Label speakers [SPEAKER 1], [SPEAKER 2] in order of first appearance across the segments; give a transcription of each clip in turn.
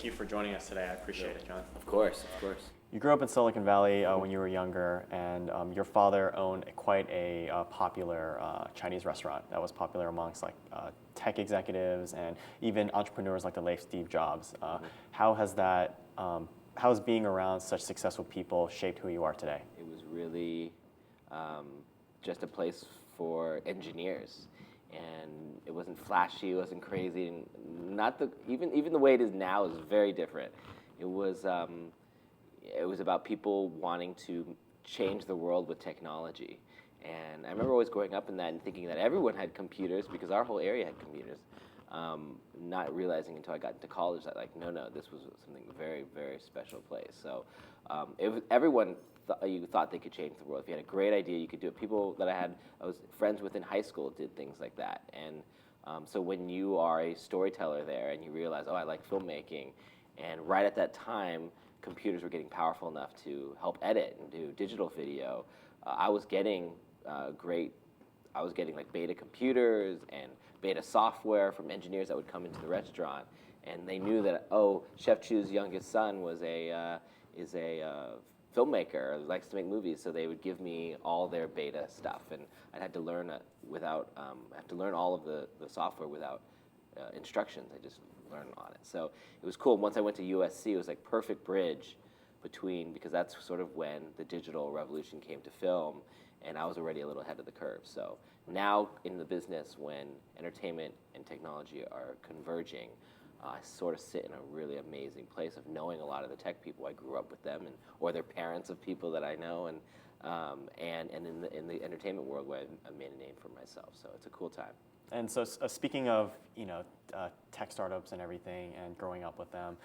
[SPEAKER 1] thank you for joining us today. I appreciate it, Jon.
[SPEAKER 2] Of course, of course.
[SPEAKER 1] You grew up in Silicon Valley when you were younger, and your father owned quite a popular Chinese restaurant that was popular amongst tech executives and even entrepreneurs like the late Steve Jobs. How has being around such successful people shaped who you are today?
[SPEAKER 2] It was really just a place for engineers, and it wasn't flashy, it wasn't crazy, and even the way it is now is very different. It was about people wanting to change the world with technology. And I remember always growing up in that and thinking that everyone had computers because our whole area had computers. Not realizing until I got into college that no, this was something very, very special place. So everyone thought they could change the world. If you had a great idea, you could do it. People that I was friends with in high school did things like that. And so when you are a storyteller there and you realize, oh, I like filmmaking, and right at that time, computers were getting powerful enough to help edit and do digital video. I was getting beta computers and beta software from engineers that would come into the restaurant, and they knew that Chef Chu's youngest son is a filmmaker, likes to make movies, so they would give me all their beta stuff, and I had to learn all of the software without instructions. I just learned on it. So it was cool. Once I went to USC, it was like perfect bridge between, because that's sort of when the digital revolution came to film, and I was already a little ahead of the curve. So now in the business, when entertainment and technology are converging, I sort of sit in a really amazing place of knowing a lot of the tech people. I grew up with them, or they're parents of people that I know, and in the entertainment world where I made a name for myself. So it's a cool time.
[SPEAKER 1] And so speaking of tech startups and everything and growing up with them,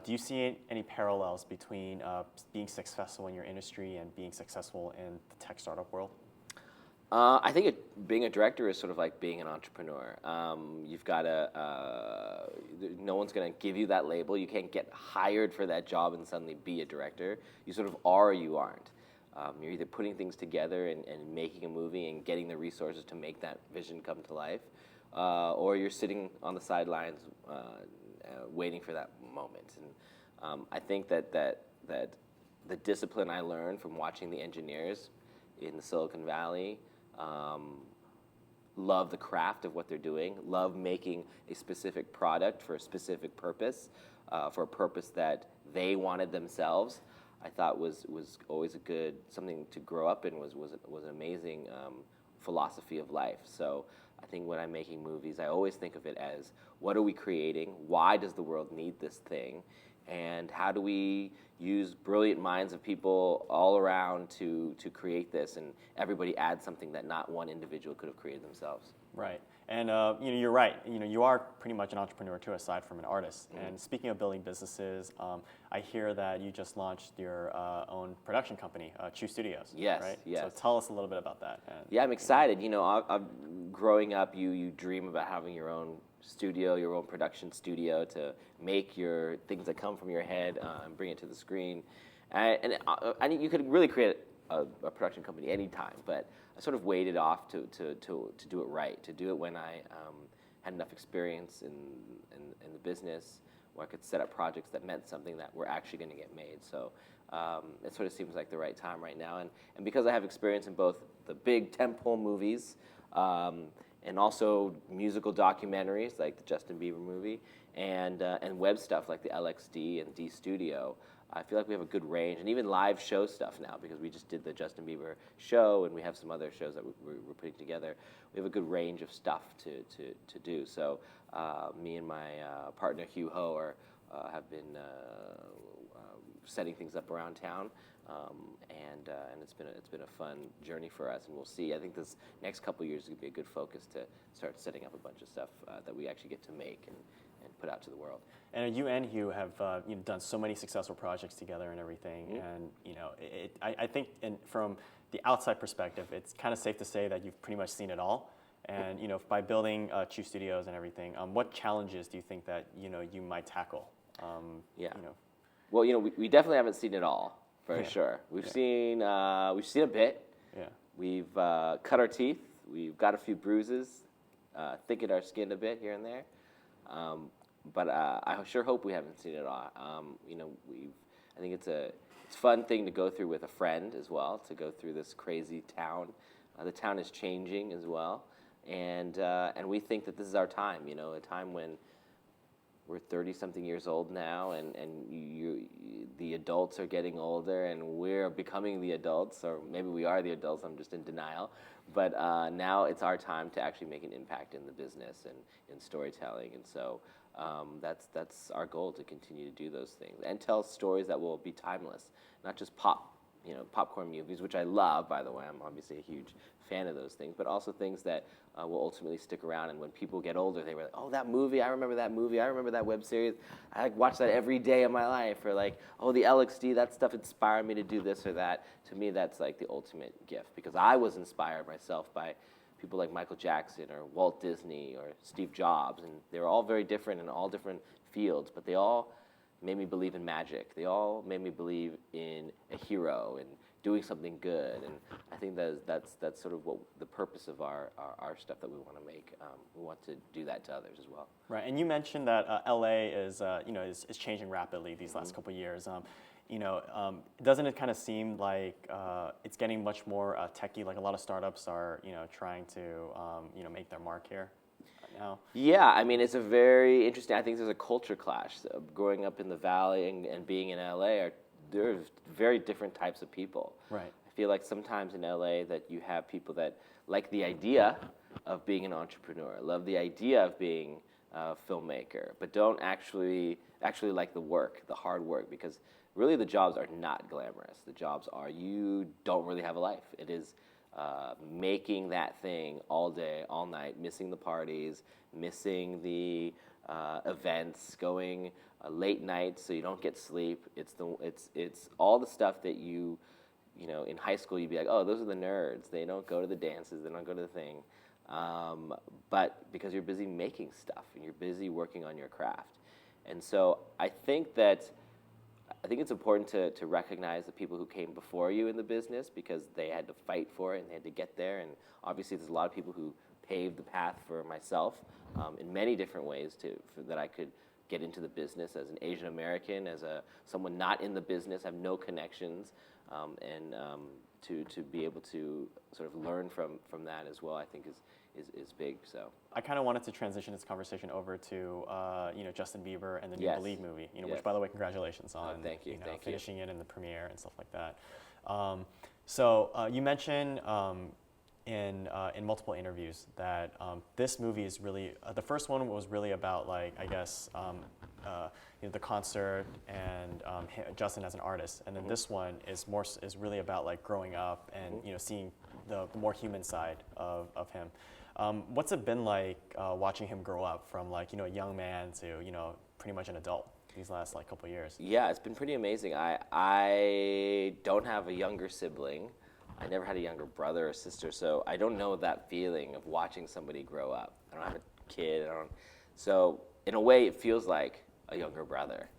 [SPEAKER 1] do you see any parallels between being successful in your industry and being successful in the tech startup world?
[SPEAKER 2] I think being a director is sort of like being an entrepreneur. You've got to, no one's going to give you that label. You can't get hired for that job and suddenly be a director. You sort of are or you aren't. You're either putting things together and making a movie and getting the resources to make that vision come to life, or you're sitting on the sidelines waiting for that moment. And I think that the discipline I learned from watching the engineers in the Silicon Valley love the craft of what they're doing, love making a specific product for a specific purpose, for a purpose that they wanted themselves. I thought was always something to grow up in, was an amazing philosophy of life. So I think when I'm making movies, I always think of it as, what are we creating? Why does the world need this thing? And how do we use brilliant minds of people all around to create this, and everybody adds something that not one individual could have created themselves.
[SPEAKER 1] Right. And you're right. You are pretty much an entrepreneur too, aside from an artist. Mm-hmm. And speaking of building businesses, I hear that you just launched your own production company, Chu Studios.
[SPEAKER 2] Yes.
[SPEAKER 1] Right.
[SPEAKER 2] Yes.
[SPEAKER 1] So tell us a little bit about that.
[SPEAKER 2] Yeah, I'm excited. Growing up, you dream about having your own studio, your own production studio to make your things that come from your head and bring it to the screen. And you could really create a production company anytime, but I sort of waited off to do it right, to do it when I had enough experience in the business where I could set up projects that meant something that were actually going to get made. So it sort of seems like the right time right now. And because I have experience in both the big tentpole movies and also musical documentaries like the Justin Bieber movie and web stuff like the LXD and D Studio, I feel like we have a good range, and even live show stuff now, because we just did the Justin Bieber show, and we have some other shows that we're putting together. We have a good range of stuff to do. So me and my partner Hugh Ho have been setting things up around town, and it's been a fun journey for us, and we'll see. I think this next couple of years is going to be a good focus to start setting up a bunch of stuff that we actually get to make and put out to the world.
[SPEAKER 1] And you and Hugh have done so many successful projects together and everything. Mm-hmm. And I think from the outside perspective, it's kind of safe to say that you've pretty much seen it all. And by building Chu Studios and everything, what challenges do you think that you might tackle?
[SPEAKER 2] Well, we definitely haven't seen it all, for sure. We've seen a bit. Yeah. We've cut our teeth. We've got a few bruises, thickened our skin a bit here and there. I sure hope we haven't seen it all. I think it's a fun thing to go through with a friend as well, to go through this crazy town. The town is changing as well, and we think that this is our time. A time when we're 30-something years old now, and the adults are getting older, and we're becoming the adults, or maybe we are the adults. I'm just in denial. But now it's our time to actually make an impact in the business and in storytelling, and so that's our goal, to continue to do those things and tell stories that will be timeless, not just popcorn movies, which I love, by the way. I'm obviously a huge fan of those things, but also things that will ultimately stick around. And when people get older, they were like, oh, that movie, I remember that movie, I remember that web series. I watch that every day of my life. Or like, oh, the LXD, that stuff inspired me to do this or that. To me, that's like the ultimate gift, because I was inspired myself by people like Michael Jackson or Walt Disney or Steve Jobs, and they were all very different in all different fields, but they all made me believe in magic. They all made me believe in a hero and doing something good, and I think that's sort of what the purpose of our stuff that we want to make. We want to do that to others as well.
[SPEAKER 1] Right, and you mentioned that LA is changing rapidly these last couple of years. Doesn't it kind of seem like it's getting much more techy? Like a lot of startups are trying to make their mark here now. Yeah,
[SPEAKER 2] I mean, it's a very interesting. I think there's a culture clash. So growing up in the Valley and being in LA, there's very different types of people.
[SPEAKER 1] Right.
[SPEAKER 2] I feel like sometimes in LA that you have people that like the idea of being an entrepreneur, love the idea of being a filmmaker, but don't actually like the work, the hard work, because really the jobs are not glamorous. The jobs are, you don't really have a life. It is making that thing all day, all night, missing the parties, missing the events, going late nights so you don't get sleep. It's all the stuff that you in high school you'd be like, oh, those are the nerds. They don't go to the dances. They don't go to the thing. But because you're busy making stuff and you're busy working on your craft. And so I think it's important to recognize the people who came before you in the business, because they had to fight for it and they had to get there. And obviously there's a lot of people who paved the path for myself in many different ways that I could get into the business as an Asian American, as someone not in the business, have no connections, and to be able to sort of learn from that as well, I think is big. So
[SPEAKER 1] I kind of wanted to transition this conversation over to Justin Bieber and the new
[SPEAKER 2] Yes.
[SPEAKER 1] Believe movie,
[SPEAKER 2] Yes.
[SPEAKER 1] which, by the way, congratulations on
[SPEAKER 2] thank you.
[SPEAKER 1] finishing it in the premiere and stuff like that. So you mentioned in multiple interviews that this movie is really the first one was really about, like, I guess the concert and Justin as an artist, and then this one is really about like growing up and seeing the more human side of him. What's it been like watching him grow up from like a young man to pretty much an adult these last like couple years?
[SPEAKER 2] Yeah, it's been pretty amazing. I don't have a younger sibling. I never had a younger brother or sister, so I don't know that feeling of watching somebody grow up. I don't have a kid. So in a way, it feels like a younger brother.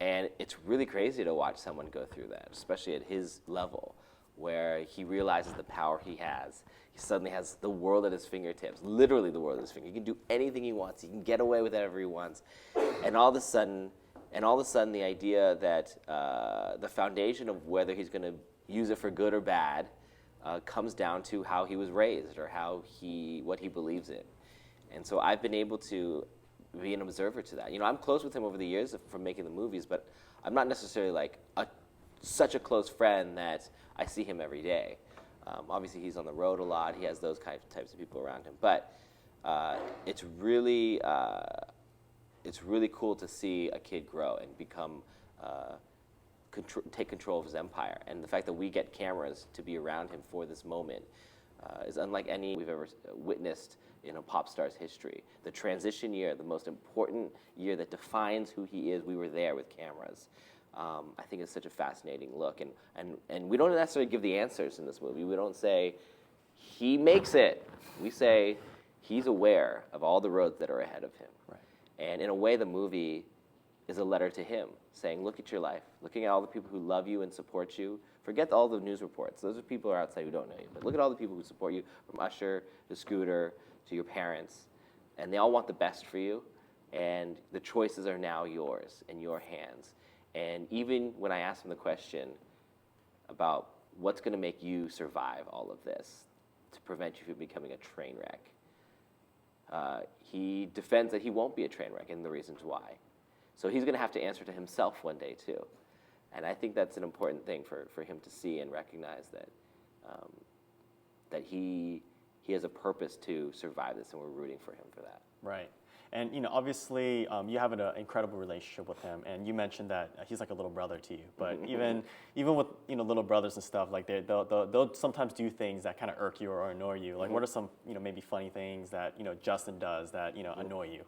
[SPEAKER 2] And it's really crazy to watch someone go through that, especially at his level, where he realizes the power he has. He suddenly has the world at his fingertips, literally the world at his fingertips. He can do anything he wants. He can get away with whatever he wants. And all of a sudden, the idea that the foundation of whether he's going to use it for good or bad comes down to how he was raised or what he believes in. And so I've been able to be an observer to that. I'm close with him over the years from making the movies, but I'm not necessarily like such a close friend that I see him every day. Obviously, he's on the road a lot. He has those types of people around him. But it's really cool to see a kid grow and become take control of his empire. And the fact that we get cameras to be around him for this moment is unlike any we've ever witnessed in a pop star's history. The transition year, the most important year that defines who he is, we were there with cameras. I think it's such a fascinating look, and we don't necessarily give the answers in this movie. We don't say he makes it. We say he's aware of all the roads that are ahead of him.
[SPEAKER 1] Right.
[SPEAKER 2] And in a way, the movie is a letter to him, saying, look at your life, looking at all the people who love you and support you. Forget all the news reports. Those are people who are outside who don't know you. But look at all the people who support you, from Usher to Scooter to your parents, and they all want the best for you. and the choices are now yours, in your hands. And even when I asked him the question about what's going to make you survive all of this to prevent you from becoming a train wreck, he defends that he won't be a train wreck and the reasons why. So he's going to have to answer to himself one day too. And I think that's an important thing for him to see and recognize that that he has a purpose to survive this, and we're rooting for him for that.
[SPEAKER 1] Right. And obviously, you have an incredible relationship with him, and you mentioned that he's like a little brother to you. But even with little brothers and stuff, like they'll sometimes do things that kind of irk you or annoy you. Like, what are some maybe funny things that Justin does that annoy you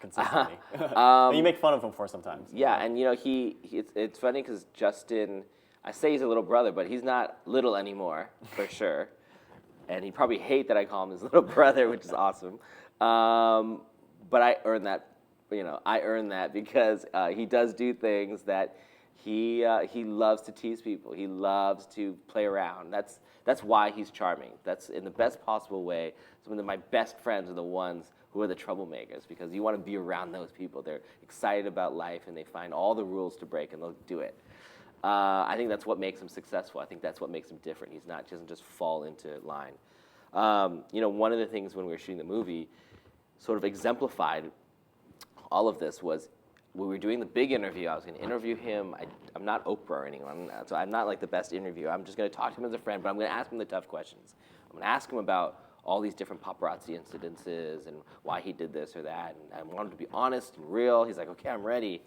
[SPEAKER 1] consistently? That you make fun of him for sometimes.
[SPEAKER 2] Yeah, and it's funny because Justin, I say he's a little brother, but he's not little anymore for sure. And he'd probably hate that I call him his little brother, which is awesome. But I earn that, I earn that because he does do things that he loves to tease people. He loves to play around. That's why he's charming. That's in the best possible way. Some of my best friends are the ones who are the troublemakers, because you want to be around those people. They're excited about life, and they find all the rules to break, and they'll do it. I think that's what makes him successful. I think that's what makes him different. He doesn't just fall into line. One of the things when we were shooting the movie sort of exemplified all of this was when we were doing the big interview. I was going to interview him. I'm not Oprah or anyone, so I'm not like the best interviewer. I'm just going to talk to him as a friend, but I'm going to ask him the tough questions. I'm going to ask him about all these different paparazzi incidences and why he did this or that. And I wanted to be honest and real. He's like, okay, I'm ready.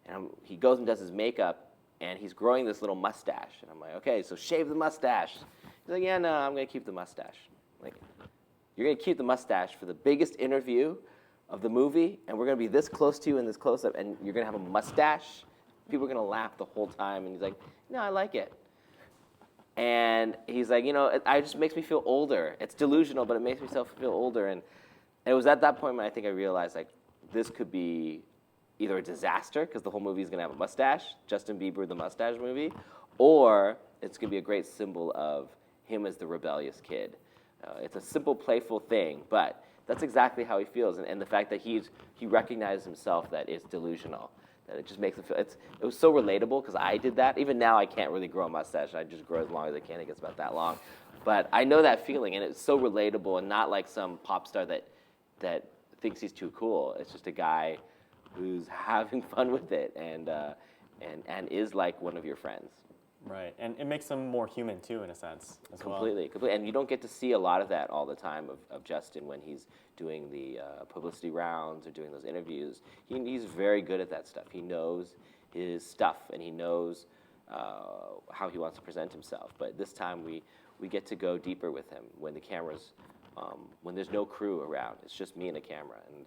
[SPEAKER 2] And he goes and does his makeup, and he's growing this little mustache. And I'm like, okay, so shave the mustache. He's like, yeah, no, I'm going to keep the mustache. I'm like, you're going to keep the mustache for the biggest interview of the movie, and we're going to be this close to you in this close-up, and you're going to have a mustache? People are going to laugh the whole time. And he's like, no, I like it. And he's like, it just makes me feel older. It's delusional, but it makes me feel older. And it was at that point when I think I realized, like, this could be either a disaster, because the whole movie is going to have a mustache, Justin Bieber, the mustache movie, or it's going to be a great symbol of him as the rebellious kid. It's a simple, playful thing, but that's exactly how he feels. And the fact that he recognizes himself that it's delusional, that it just makes him feel, it was so relatable, because I did that. Even now, I can't really grow a mustache. I just grow as long as I can. It gets about that long. But I know that feeling, and it's so relatable, and not like some pop star that thinks he's too cool. It's just a guy who's having fun with it and is like one of your friends.
[SPEAKER 1] Right, and it makes him more human too, in a sense, as
[SPEAKER 2] Completely. And you don't get to see a lot of that all the time of Justin when he's doing the publicity rounds or doing those interviews. He's very good at that stuff. He knows his stuff, and he knows how he wants to present himself. But this time we get to go deeper with him when the cameras, when there's no crew around. It's just me and a camera. And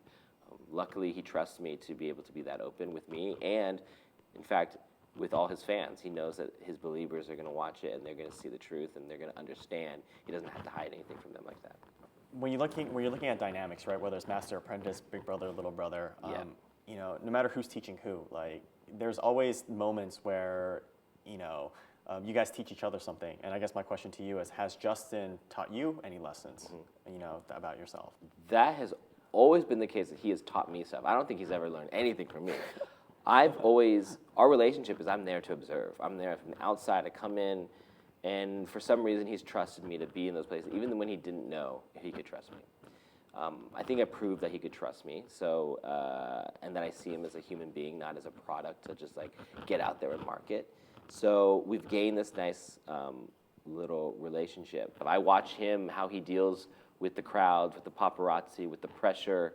[SPEAKER 2] luckily, he trusts me to be able to be that open with me, and in fact, with all his fans. He knows that his believers are going to watch it, and they're going to see the truth, and they're going to understand. He doesn't have to hide anything from them like that.
[SPEAKER 1] When you're looking at dynamics, right? Whether it's master apprentice, big brother, little brother, no matter who's teaching who, like there's always moments where you guys teach each other something. And I guess my question to you is: has Justin taught you any lessons, about yourself?
[SPEAKER 2] That has always been the case, that he has taught me stuff. I don't think he's ever learned anything from me. Our relationship is I'm there to observe. I'm there from the outside. I come in, and for some reason he's trusted me to be in those places, even when he didn't know if he could trust me. I think I proved that he could trust me, and that I see him as a human being, not as a product to just like get out there and market. So we've gained this nice little relationship. But I watch him, how he deals with the crowds, with the paparazzi, with the pressure,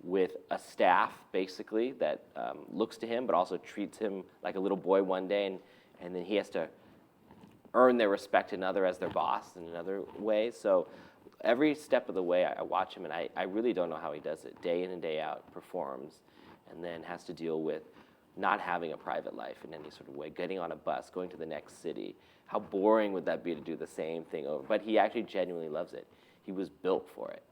[SPEAKER 2] with a staff, basically, that looks to him, but also treats him like a little boy one day, and then he has to earn their respect another as their boss in another way. So every step of the way, I watch him, and I really don't know how he does it. Day in and day out, performs, and then has to deal with not having a private life in any sort of way, getting on a bus, going to the next city. How boring would that be to do the same thing over? But he actually genuinely loves it. He was built for it.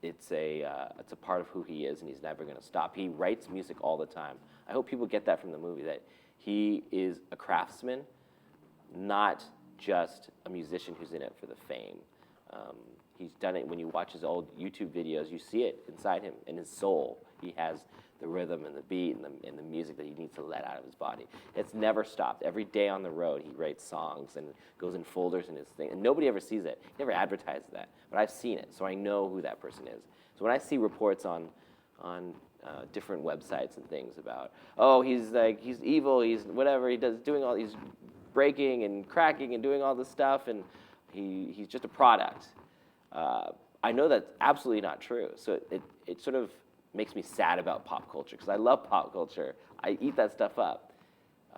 [SPEAKER 2] It's a part of who he is, and he's never going to stop. He writes music all the time. I hope people get that from the movie, that he is a craftsman, not just a musician who's in it for the fame. He's done it. When you watch his old YouTube videos, you see it inside him, in his soul. He has the rhythm and the beat and the music that he needs to let out of his body. It's never stopped. Every day on the road, he writes songs and goes in folders in his thing. And nobody ever sees it. He never advertises that. But I've seen it, so I know who that person is. So when I see reports on different websites and things about, oh, he's evil, he's whatever, he's breaking and cracking and doing all this stuff, and he's just a product. I know that's absolutely not true. So it sort of makes me sad about pop culture, because I love pop culture. I eat that stuff up.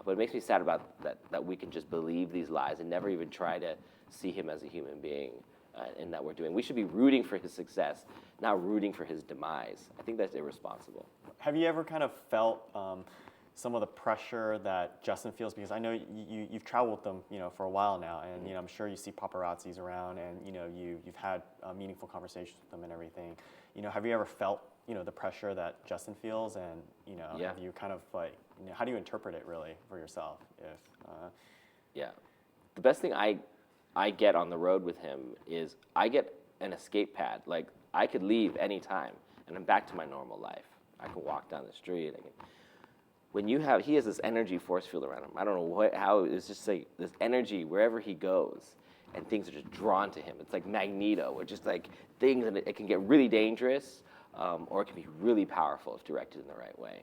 [SPEAKER 2] But it makes me sad about that we can just believe these lies and never even try to see him as a human being in that we're doing. We should be rooting for his success, not rooting for his demise. I think that's irresponsible.
[SPEAKER 1] Have you ever kind of felt some of the pressure that Justin feels? Because I know you've traveled with them, for a while now, and I'm sure you see paparazzis around, and you've had meaningful conversations with them and everything. Have you ever felt the pressure that Justin feels, and
[SPEAKER 2] Yeah.
[SPEAKER 1] have you kind of like how do you interpret it really for yourself?
[SPEAKER 2] Yeah, the best thing I get on the road with him is I get an escape pad. Like, I could leave anytime, and I'm back to my normal life. I can walk down the street. He has this energy force field around him. I don't know how, it's just like this energy wherever he goes, and things are just drawn to him. It's like Magneto, or just like things, and it can get really dangerous, or it can be really powerful if directed in the right way.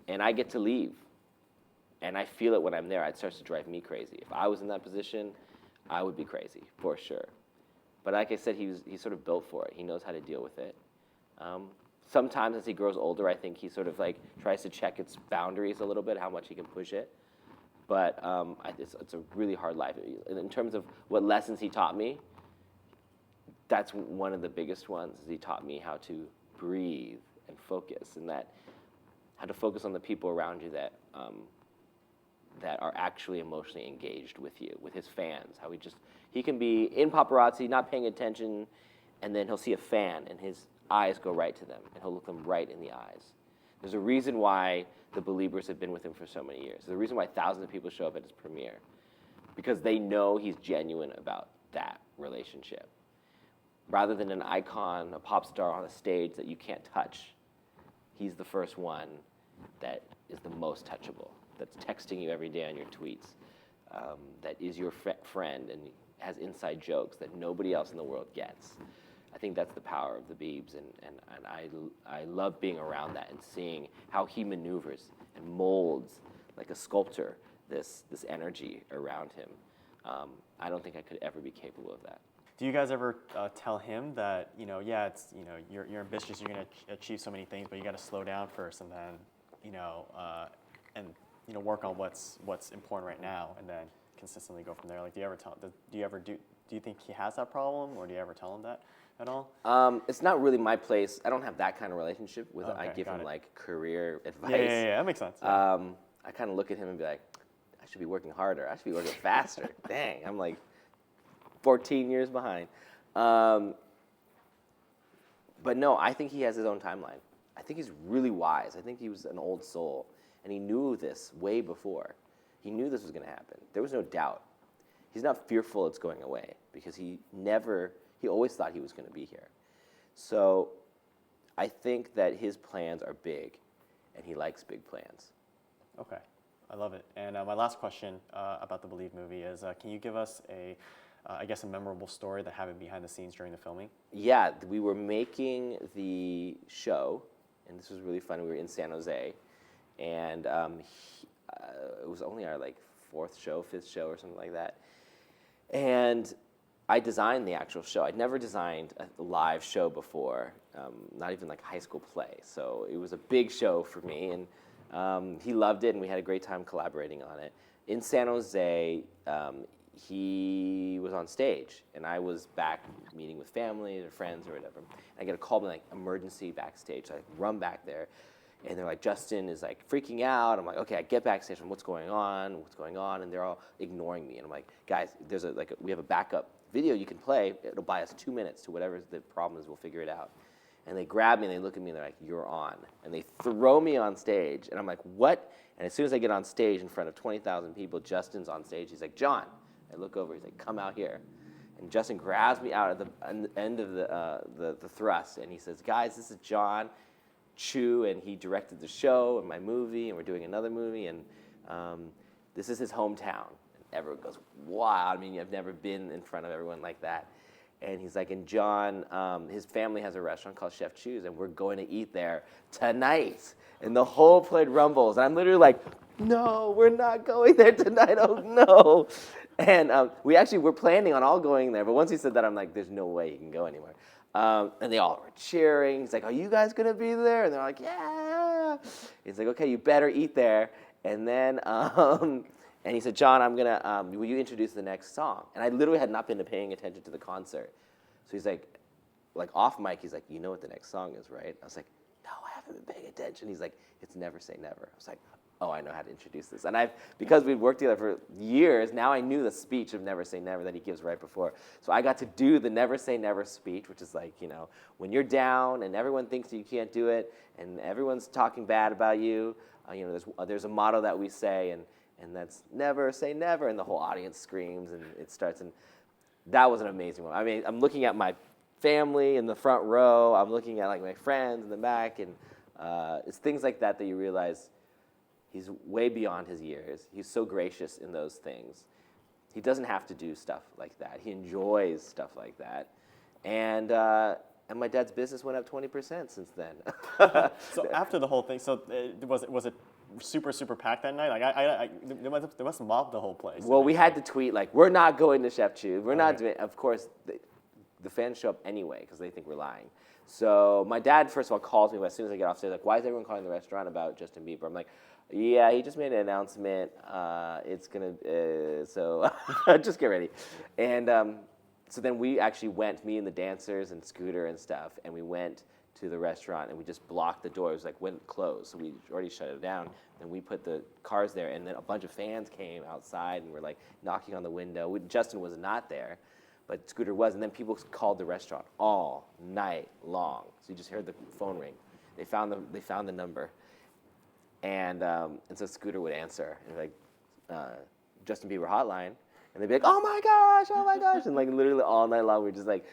[SPEAKER 2] And I get to leave. And I feel it when I'm there. It starts to drive me crazy. If I was in that position, I would be crazy, for sure. But like I said, he's sort of built for it. He knows how to deal with it. Sometimes as he grows older, I think he sort of like tries to check its boundaries a little bit, how much he can push it. But it's a really hard life. In terms of what lessons he taught me, that's one of the biggest ones. Is he taught me how to breathe and focus, and how to focus on the people around you that are actually emotionally engaged with you, with his fans. How he can be in paparazzi, not paying attention, and then he'll see a fan, and his eyes go right to them, and he'll look them right in the eyes. There's a reason why the Beliebers have been with him for so many years. There's a reason why thousands of people show up at his premiere, because they know he's genuine about that relationship. Rather than an icon, a pop star on a stage that you can't touch, he's the first one that is the most touchable, that's texting you every day on your tweets, that is your friend and has inside jokes that nobody else in the world gets. I think that's the power of the Biebs, and I love being around that and seeing how he maneuvers and molds, like a sculptor, this energy around him. I don't think I could ever be capable of that.
[SPEAKER 1] Do you guys ever tell him that it's you're ambitious, you're going to achieve so many things, but you got to slow down first, and then work on what's important right now, and then consistently go from there? Like, do you think he has that problem, or do you ever tell him that at all?
[SPEAKER 2] It's not really my place. I don't have that kind of relationship with
[SPEAKER 1] Okay,
[SPEAKER 2] I give him like career advice.
[SPEAKER 1] Yeah, that makes sense. Yeah.
[SPEAKER 2] I kind of look at him and be like, I should be working harder. I should be working faster. Dang, I'm like 14 years behind. But no, I think he has his own timeline. I think he's really wise. I think he was an old soul, and he knew this way before. He knew this was going to happen. There was no doubt. He's not fearful it's going away, because he always thought he was going to be here. So I think that his plans are big, and he likes big plans.
[SPEAKER 1] Okay, I love it. And my last question about the Believe movie is, can you give us a memorable story that happened behind the scenes during the filming?
[SPEAKER 2] Yeah, we were making the show, and this was really fun. We were in San Jose, and it was only our fifth show or something like that. And I designed the actual show. I'd never designed a live show before, not even like a high school play. So it was a big show for me, and he loved it, and we had a great time collaborating on it. In San Jose, he was on stage, and I was back meeting with family or friends or whatever. I get a call, like, emergency backstage. So I run back there, and they're like, Justin is like freaking out. I'm like, okay, I get backstage. I'm what's going on? And they're all ignoring me. And I'm like, guys, we have a backup video you can play. It'll buy us 2 minutes to whatever the problem is. We'll figure it out. And they grab me, and they look at me, and they're like, you're on. And they throw me on stage, and I'm like, what? And as soon as I get on stage in front of 20,000 people, Justin's on stage. He's like, Jon. I look over, he's like, come out here. And Justin grabs me out at the end of the thrust, and he says, "Guys, this is Jon Chu, and he directed the show and my movie, and we're doing another movie, and this is his hometown." And everyone goes, "Wow!" I mean, I've never been in front of everyone like that. And he's like, "And Jon, his family has a restaurant called Chef Chu's, and we're going to eat there tonight." And the whole place rumbles, and I'm literally like, "No, we're not going there tonight. Oh no!" And we actually were planning on all going there, but once he said that, I'm like, "There's no way he can go anywhere." And they all were cheering. He's like, "Are you guys gonna be there?" And they're like, "Yeah." He's like, "Okay, you better eat there." And then, and he said, "Jon, I'm gonna, will you introduce the next song?" And I literally had not been paying attention to the concert. So he's like off mic, he's like, "You know what the next song is, right?" I was like, "No, I haven't been paying attention." He's like, "It's Never Say Never." I was like, "Oh, I know how to introduce this." And because we'd worked together for years, now I knew the speech of Never Say Never that he gives right before. So I got to do the Never Say Never speech, which is like, when you're down and everyone thinks that you can't do it and everyone's talking bad about you, there's a motto that we say, and that's never say never, and the whole audience screams and it starts. And that was an amazing one. I mean, I'm looking at my family in the front row, I'm looking at like my friends in the back, and it's things like that you realize he's way beyond his years. He's so gracious in those things. He doesn't have to do stuff like that. He enjoys stuff like that. And my dad's business went up 20% since then.
[SPEAKER 1] So after the whole thing, was it super, super packed that night? Like they must have mobbed the whole place.
[SPEAKER 2] Well, we had to tweet like, "We're not going to Chef Chu. We're not doing." Of course, the fans show up anyway because they think we're lying. So my dad, first of all, calls me as soon as I get off stage, like, "Why is everyone calling the restaurant about Justin Bieber?" I'm like, "Yeah, he just made an announcement. It's gonna, so just get ready." And so then we actually went, me and the dancers and Scooter and stuff, and we went to the restaurant and we just blocked the door. It was like when it closed, so we already shut it down. And we put the cars there, and then a bunch of fans came outside and were like knocking on the window. Justin was not there, but Scooter was, and then people called the restaurant all night long. So you just heard the phone ring. They found the number. And so Scooter would answer, and like, "Justin Bieber hotline," and they'd be like, "Oh my gosh," and like literally all night long we'd be like,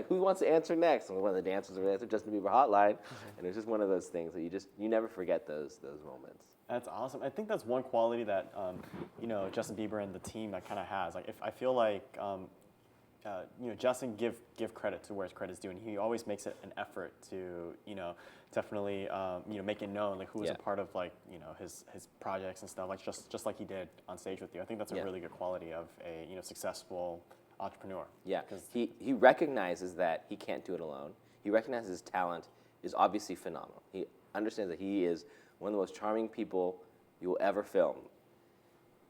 [SPEAKER 2] "Who wants to answer next?" And one of the dancers would answer, "Justin Bieber hotline," and it was just one of those things that you never forget those moments.
[SPEAKER 1] That's awesome. I think that's one quality that Justin Bieber and the team that kind of has. Like, if I feel like Justin give credit to where his credit's due, and he always makes it an effort to definitely make it known like who was a part of like his projects and stuff, like just like he did on stage with you. I think that's a really good quality of a successful entrepreneur.
[SPEAKER 2] Yeah, he recognizes that he can't do it alone. He recognizes his talent is obviously phenomenal. He understands that he is one of the most charming people you will ever film.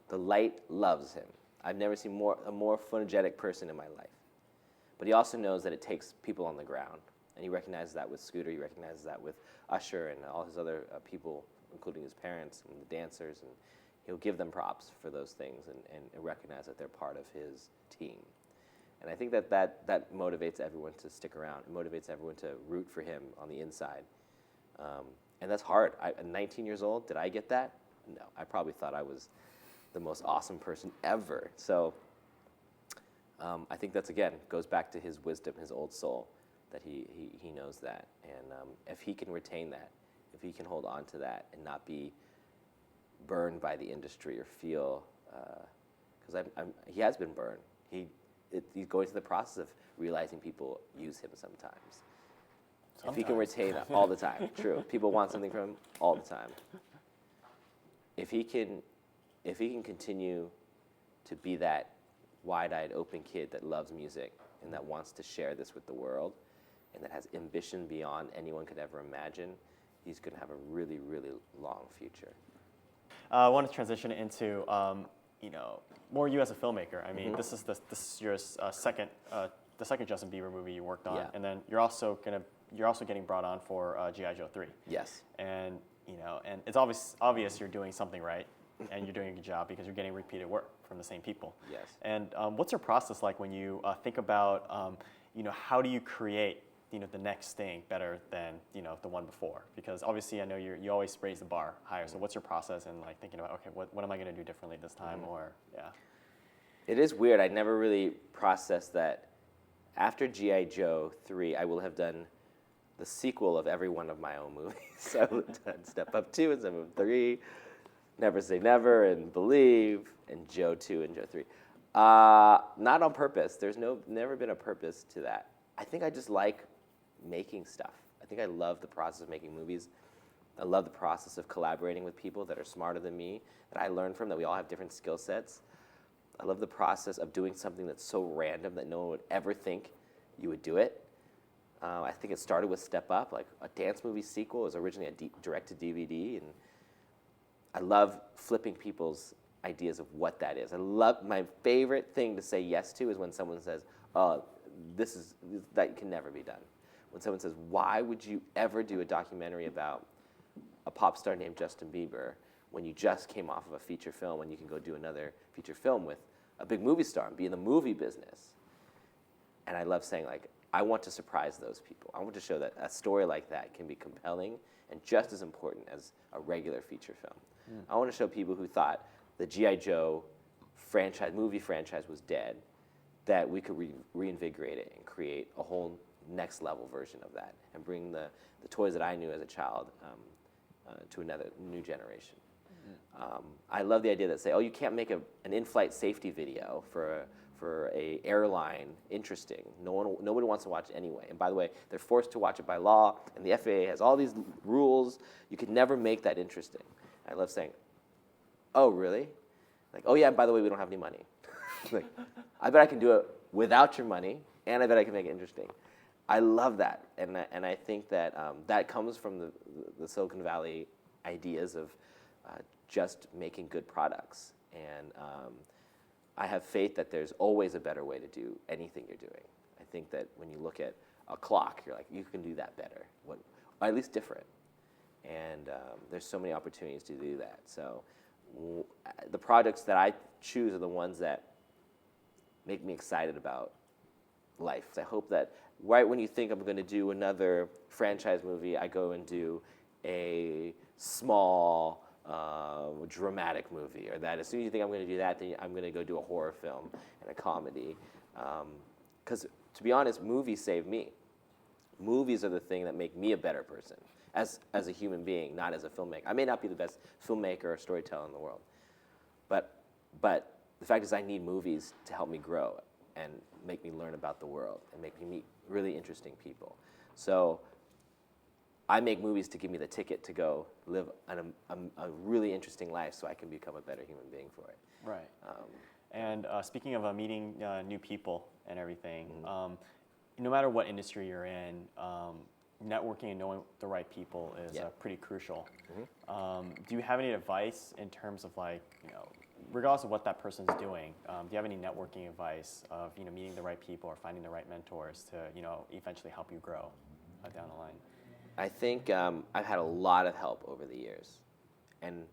[SPEAKER 2] The light loves him. I've never seen a more photogenic person in my life. But he also knows that it takes people on the ground. And he recognizes that with Scooter. He recognizes that with Usher and all his other people, including his parents and the dancers. And he'll give them props for those things and recognize that they're part of his team. And I think that motivates everyone to stick around. It motivates everyone to root for him on the inside. And that's hard. At 19 years old, did I get that? No. I probably thought I was the most awesome person ever. So I think that's, again, goes back to his wisdom, his old soul, that he knows that. And if he can retain that, if he can hold on to that and not be burned by the industry or feel, because he has been burned. He's going through the process of realizing people use him sometimes. If he can retain that all the time, true. People want something from him all the time. If he can continue to be that wide-eyed, open kid that loves music and that wants to share this with the world and that has ambition beyond anyone could ever imagine, he's going to have a really, really long future.
[SPEAKER 1] I want to transition into more you as a filmmaker. I mean, this is your second Justin Bieber movie you worked on, and then you're also getting brought on for G.I. Joe 3.
[SPEAKER 2] Yes.
[SPEAKER 1] And and it's obvious you're doing something right, and you're doing a good job because you're getting repeated work from the same people.
[SPEAKER 2] Yes.
[SPEAKER 1] And what's your process like when you think about how do you create the next thing better than the one before? Because obviously I know you always raise the bar higher. So what's your process in like thinking about, okay, what am I going to do differently this time? Or
[SPEAKER 2] It is weird. I never really processed that. After G.I. Joe 3, I will have done the sequel of every one of my own movies. So I will have done Step Up 2 and Step Up 3, Never Say Never, and Believe, and Joe 2 and Joe 3. Not on purpose. There's never been a purpose to that. I think I just like making stuff. I think I love the process of making movies. I love the process of collaborating with people that are smarter than me, that I learn from, that we all have different skill sets. I love the process of doing something that's so random that no one would ever think you would do it. I think it started with Step Up, like a dance movie sequel. It was originally a direct-to-DVD, and I love flipping people's ideas of what that is. My favorite thing to say yes to is when someone says, "Oh, that can never be done." When someone says, "Why would you ever do a documentary about a pop star named Justin Bieber when you just came off of a feature film, when you can go do another feature film with a big movie star and be in the movie business?" And I love saying, like, I want to surprise those people. I want to show that a story like that can be compelling and just as important as a regular feature film. I want to show people who thought the G.I. Joe movie franchise was dead, that we could reinvigorate it and create a whole next level version of that and bring the toys that I knew as a child to another new generation. I love the idea that say, oh, you can't make an in-flight safety video for a airline interesting. Nobody wants to watch it anyway. And by the way, they're forced to watch it by law, and the FAA has all these rules. You could never make that interesting. I love saying, oh, really? Like, oh yeah, and by the way, we don't have any money. Like, I bet I can do it without your money, and I bet I can make it interesting. I love that, and I think that that comes from the Silicon Valley ideas of just making good products. And I have faith that there's always a better way to do anything you're doing. I think that when you look at a clock, you're like, you can do that better, or at least different. And there's so many opportunities to do that. So the projects that I choose are the ones that make me excited about life. So I hope that right when you think I'm going to do another franchise movie, I go and do a small dramatic movie, or that as soon as you think I'm going to do that, then I'm going to go do a horror film and a comedy. Because to be honest, movies save me. Movies are the thing that make me a better person as a human being, not as a filmmaker. I may not be the best filmmaker or storyteller in the world, but the fact is I need movies to help me grow and make me learn about the world and make me meet really interesting people. So I make movies to give me the ticket to go live a really interesting life so I can become a better human being for it.
[SPEAKER 1] Right. And speaking of meeting new people and everything, no matter what industry you're in, networking and knowing the right people is pretty crucial. Do you have any advice in terms of, like, regardless of what that person's doing, do you have any networking advice of meeting the right people or finding the right mentors to eventually help you grow down the line?
[SPEAKER 2] I think I've had a lot of help over the years, and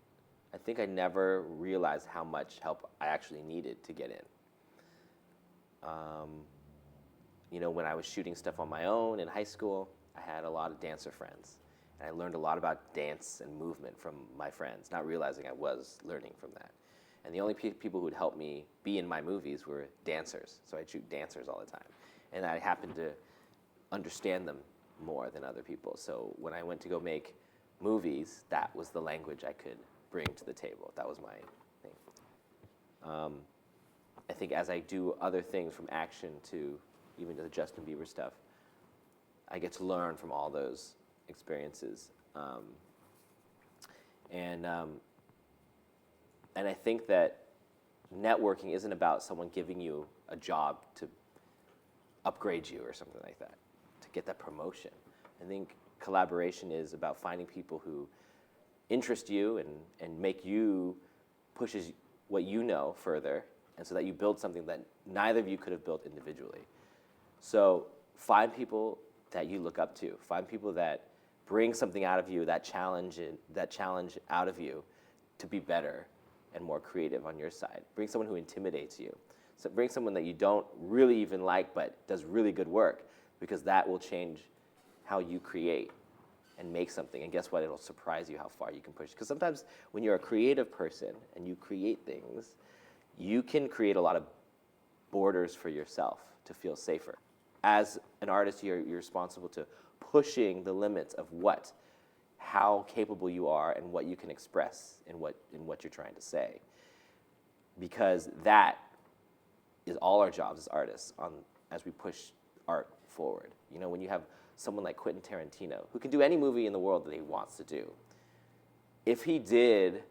[SPEAKER 2] I think I never realized how much help I actually needed to get in. When I was shooting stuff on my own in high school, I had a lot of dancer friends, and I learned a lot about dance and movement from my friends, not realizing I was learning from that. And the only people who would help me be in my movies were dancers, so I'd shoot dancers all the time, and I happened to understand them more than other people. So when I went to go make movies, that was the language I could bring to the table. That was my thing. I think as I do other things, from action to even to the Justin Bieber stuff, I get to learn from all those experiences. And I think that networking isn't about someone giving you a job to upgrade you or something like that, to get that promotion. I think collaboration is about finding people who interest you and make you pushes what you know further, and so that you build something that neither of you could have built individually. So find people that you look up to. Find people that bring something out of you, that challenge out of you to be better and more creative on your side. Bring someone who intimidates you. So bring someone that you don't really even like but does really good work, because that will change how you create and make something. And guess what? It'll surprise you how far you can push. Because sometimes when you're a creative person and you create things, you can create a lot of borders for yourself to feel safer. As an artist, you're responsible to pushing the limits of how capable you are and what you can express in what you're trying to say. Because that is all our jobs as artists as we push art forward. You know, when you have someone like Quentin Tarantino, who can do any movie in the world that he wants to do, if he did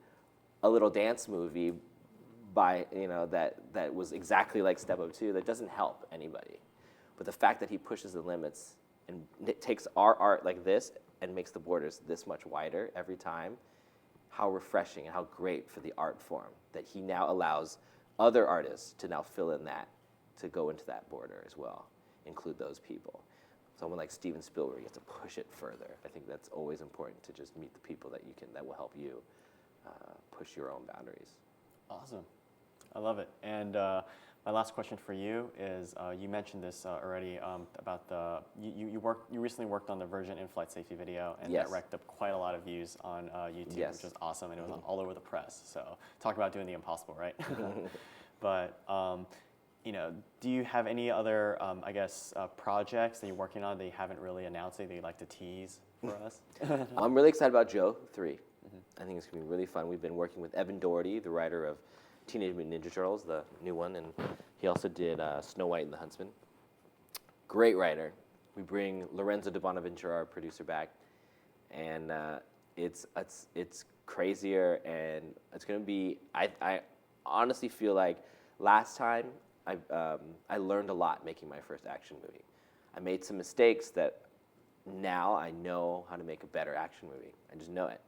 [SPEAKER 2] a little dance movie that was exactly like Step Up 2, that doesn't help anybody. But the fact that he pushes the limits and takes our art like this and makes the borders this much wider every time, how refreshing and how great for the art form that he now allows other artists to now fill in that, to go into that border as well, include those people. Someone like Steven Spielberg, you have to push it further. I think that's always important, to just meet the people that will help you push your own boundaries.
[SPEAKER 1] Awesome. I love it. And my last question for you is, you mentioned this already about you recently worked on the Virgin in-flight safety video, and
[SPEAKER 2] Yes.
[SPEAKER 1] that racked up quite a lot of views on YouTube,
[SPEAKER 2] Yes.
[SPEAKER 1] which was awesome, and it was all over the press. So talk about doing the impossible, right? But do you have any other, projects that you're working on that you haven't really announced that you'd like to tease for us?
[SPEAKER 2] I'm really excited about Joe 3. I think it's going to be really fun. We've been working with Evan Doherty, the writer of Teenage Mutant Ninja Turtles, the new one, and he also did Snow White and the Huntsman. Great writer. We bring Lorenzo de Bonaventura, our producer, back, and it's crazier, and it's going to be. I honestly feel like last time I learned a lot making my first action movie. I made some mistakes that now I know how to make a better action movie. I just know it.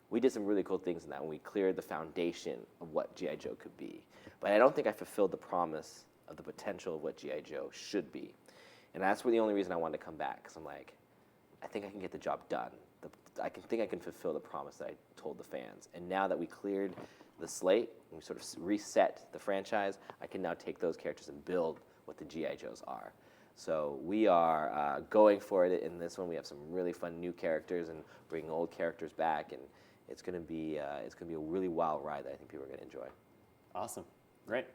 [SPEAKER 2] We did some really cool things in that when we cleared the foundation of what G.I. Joe could be. But I don't think I fulfilled the promise of the potential of what G.I. Joe should be. And that's the only reason I wanted to come back, because I'm like, I think I can get the job done. I think I can fulfill the promise that I told the fans. And now that we cleared the slate, and we sort of reset the franchise, I can now take those characters and build what the G.I. Joes are. So we are going for it in this one. We have some really fun new characters and bringing old characters back, and it's going to be a really wild ride that I think people are going to enjoy.
[SPEAKER 1] Awesome. Great.